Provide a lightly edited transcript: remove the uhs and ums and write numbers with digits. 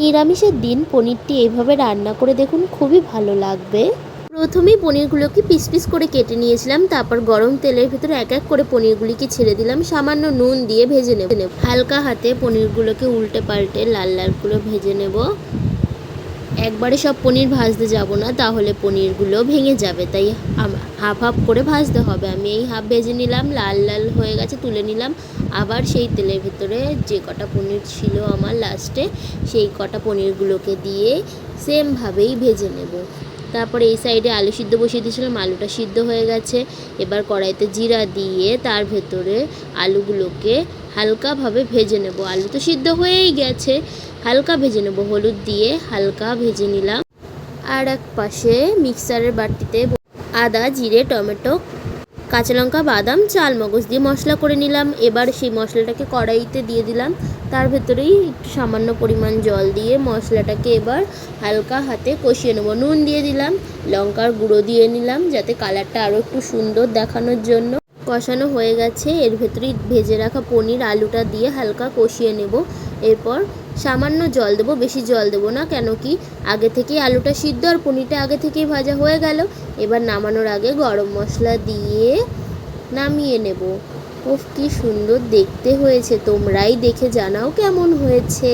নিরামিষের দিন পনিরটি এইভাবে রান্না করে দেখুন, খুবই ভালো লাগবে। প্রথমেই পনিরগুলোকে পিস পিস করে কেটে নিয়েছিলাম, তারপর গরম তেলের ভিতরে এক এক করে পনিরগুলিকে ছেড়ে দিলাম, সামান্য নুন দিয়ে ভেজে নেব। হালকা হাতে পনিরগুলোকে উল্টে পাল্টে লাল লাল করে ভেজে নেব। একবারে সব পনির ভাজতে যাব না, তাহলে পনিরগুলো ভেঙে যাবে, তাই হাফ হাফ করে ভাজতে হবে। আমি এই হাফ ভেজে নিলাম, লাল লাল হয়ে গেছে, তুলে নিলাম। আবার সেই তেলের ভিতরে যে কটা পনির ছিল আমার লাস্টে, সেই কটা পনিরগুলোকে দিয়ে সেমভাবেই ভেজে নেব। তারপরে এই সাইডে আলু সিদ্ধ বসিয়ে দিয়েছিলাম, আলুটা সিদ্ধ হয়ে গেছে। এবার কড়াইতে জিরা দিয়ে তার ভেতরে আলুগুলোকে হালকাভাবে ভেজে নেব। আলু তো সিদ্ধ হয়েই গেছে, হালকা ভেজে নেব, হলুদ দিয়ে হালকা ভেজে নিলাম। আর এক পাশে মিক্সারের বাটিতে আদা, জিরে, টমেটো, কাঁচা লঙ্কা, বাদাম, চালমগজ দিয়ে মশলা করে নিলাম। এবার সেই মশলাটাকে কড়াইতে দিয়ে দিলাম, তার ভেতরেই একটু সামান্য পরিমাণ জল দিয়ে মশলাটাকে এবার হালকা হাতে কষিয়ে নেব। নুন দিয়ে দিলাম, লঙ্কার গুঁড়ো দিয়ে নিলাম যাতে কালারটা আরও একটু সুন্দর দেখানোর জন্য। কষানো হয়ে গেছে, এর ভেতরেই ভেজে রাখা পনির আলুটা দিয়ে হালকা কষিয়ে নেব। এরপর সামান্য জল দেবো, বেশি জল দেবো না, কেন কি আগে থেকেই আলুটা সিদ্ধ আর পনিরটা আগে থেকেই ভাজা হয়ে গেল। এবার নামানোর আগে গরম মশলা দিয়ে নামিয়ে নেব। ওফ, কি সুন্দর দেখতে হয়েছে, তোমরাই দেখে জানাও কেমন হয়েছে।